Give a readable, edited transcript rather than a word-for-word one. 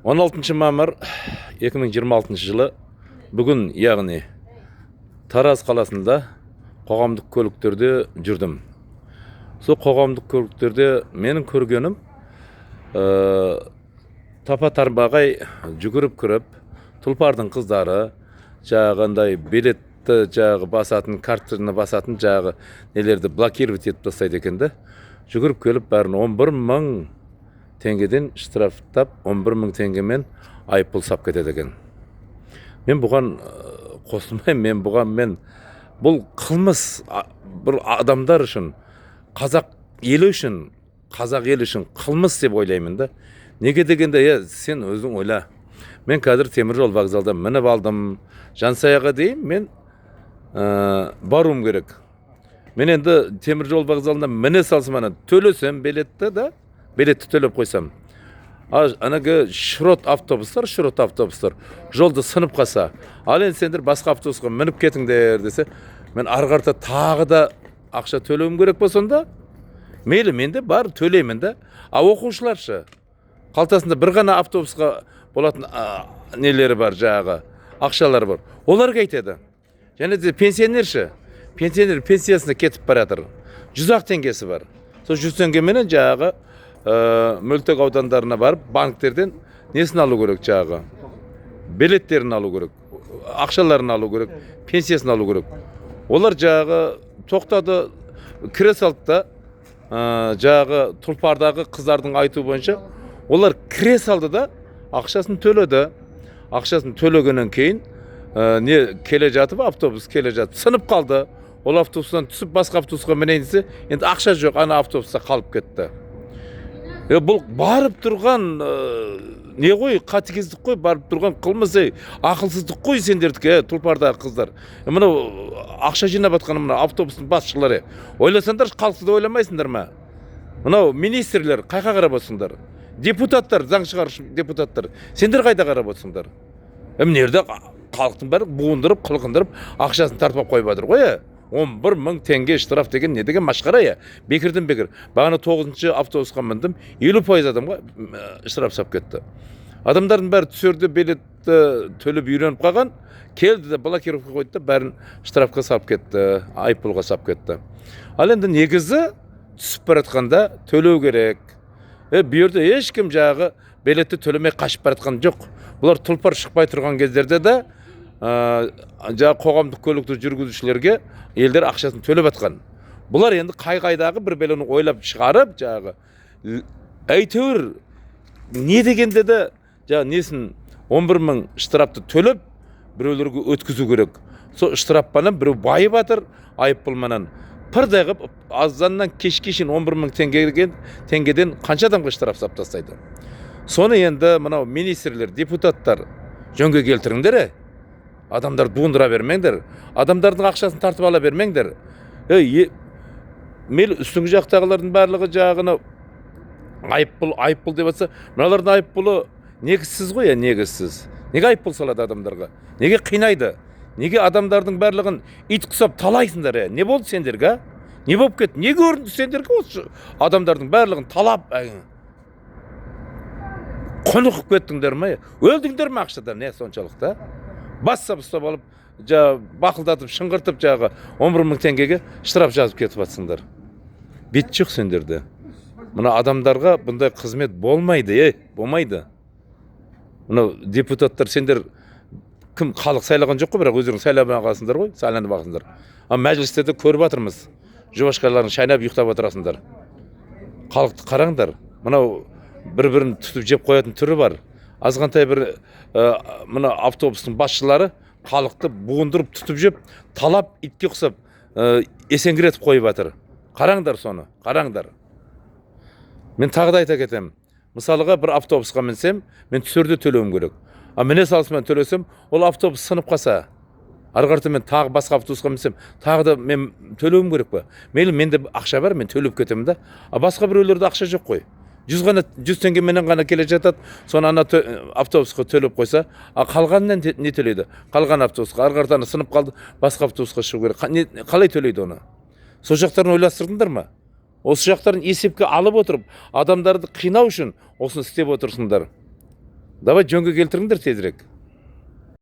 16 мамыр 2026 жылы бүгін, яғни Тараз қаласында қоғамдық көліктерде жүрдім. Сол қоғамдық көліктерде менің көргенім тапа-тарбағай жүгіріп кіріп, тұлпардың қыздары жағындай билетті жағы басатын, картаны басатын жағы нелерді блокировать етіп тастайды екенді. Жүгіріп келіп бәрін 11.000 теңгеден штрафтап 11.000 теңгемен айыппұл сап кетеді екен. Мен бұған қосылмаймын, бұл қылмыс бір адамдар үшін, қазақ елі үшін қылмыс деп ойлаймын да. Неге дегенде, сен өзің ойла. Мен қазір темір жол вокзалда мініп алдым, Жансаяға дейін мен баруым керек. Мен енді темір жол вокзалында міне салсам, төлесем билетті да, билетті төлеп қойсам. Анағы шұрот автобустар жолды сынып қалса, ал енді сендер басқа автобусқа мініп кетіңдер десе, мен арғарта тағы да ақша төлеуім керек па сонда? Мейлі, мен де бар төлеймін да. Оқушыларшы, қалтасында бір ғана автобусқа болатын нелері бар, жағы ақшалары бар. Олар қайтеді. Және де пенсионер пенсиясына кетіп баратыр. 100 теңгесі бар. Сол 100 теңгеменен жағы мөлтек аудандарына барып, банктерден несін алу керек, жағы билеттерін алу керек, ақшаларын алу керек, пенсиясын алу керек. Олар жағы тоқтады, кіре салды да, жағы тұлпардағы қыздардың айту бойынша, олар кіре салды да, ақшасын төледі. Ақшасын төлегеннен кейін келе жатып, автобус келе жатып сынып қалды. Ол автобустан түсіп басқа автобусқа мінейін десе, енді ақша жоқ, ана автобуста қалып кетті. Бұл барып тұрған не ғой, қатыгездік қой, барып тұрған қылмыс, ақылсыздық қой сендердікі, тұлпардағы қыздар. Мынау ақша жинап атқан автобустың басшылары. Ойласаңдар, халықты да ойламайсыңдар ма? Мынау министрлер қайқа қарап отырсыңдар? Депутаттар, заң шығарушы депутаттар, сендер қайда қарап отырсыңдар? Мынерде халықтың бәрі буындырып, қылқындырып, ақшасын тартып қойып жатыр ғой. 11.000 теңге штраф деген не деген машқара? Бекерден бекер. Бағана 9-шы автобусқа міндім, 50% адамға штраф сап кетті. Адамдардың бәрі түсерді, билетті төлеп үйреніп қалған, келді де блокировка қойды да, бәрін штрафқа сап кетті, айыппұлға сап кетті. Ал енді негізі түсіп баратқанда төлеу керек. Бұйырды ешкім жағы билетті төлемей қашып баратқан жоқ. Бұлар тұлпар шықпай тұрған кездерде де жағы қоғамдық көлікті жүргізушілерге елдер ақшасын төлеп атқан. Бұлар енді қай-қайдағы бір белені ойлап шығарып, жағы әйтеуір не дегенде де жағы несін 11.000 штрафты төлеп біреулерге өткізу керек. Сол штрафпанан біреу байып атыр, айыппұлманан пырдай қып, азаннан кешкешін 11.000 теңгеден қанша адамға штраф сап тастайды. Соны енді мынау министрлер, депутаттар жөнге келтіріңдер. Адамдар буындыра бермеңдер. Адамдардың ақшасын тартып ала бермеңдер. Мейлі үстіңгі жақтағылардың барлығы жағыны айыппұл деп атса, мыналардың айыппұлы негізсіз ғой, негізсіз. Неге айыппұл салады адамдарға? Неге қинайды? Неге адамдардың барлығын ит құсап талайсыңдар? Не болды сендерге? Не болып кетті? Не көрінді сендерге осы адамдардың барлығын талап қонықып кеттіңдер ме? Өлдіңдер ме ақшадан? Не соншалықты? Бассап ұстап алып, бақылдатып, шыңғыртып жағы 11.000 теңгеге штраф жазып кетіп атсыңдар. Бет жоқ сендерде. Мына адамдарға бұндай қызмет болмайды, болмайды. Мына депутаттар, сендер кім халық сайлаған жоқ қой, бірақ өздерің сайланып қалсыңдар ғой, сайланып алсыңдар. Мәжілістерде көріп жатырмыз. Жұбашқайларын шайнап ұйықтап отырасыңдар. Халықты қараңдар. Мынау бір-бірін тұтып жеп қоятын түрі бар. Азғантай бір мына автобустың басшылары халықты буындырып тұтып жеп, талап итке құсап есеңгіретіп қойып жатыр. Қараңдар соны, қараңдар. Мен тағы да айта кетемін. Мысалыға бір автобусқа мінсем, мен түсерде төлеуім керек. Міне салысымен төлесем, ол автобус сынып қалса, арғарты мен тағы басқа автобусқа мінсем, тағы да мен төлеуім керек па? Мейлі, менде ақша бар, мен төлеп кетемін да. Басқа біреулерде ақша жоқ қой. 100 теңгеменен ғана келе жатады, соны ана автобусқа төлеп қойса, қалғанынан не төлейді? Қалған автобусқа, арғартаны сынып қалды, басқа автобусқа шығу керек. Қалай төлейді оны? Сол жақтарын ойластырдыңдар ма? Осы жақтарын есепке алып отырып, адамдарды қинау үшін осыны істеп отырсыңдар. Давай жөнгө келтириңдер тезирээк.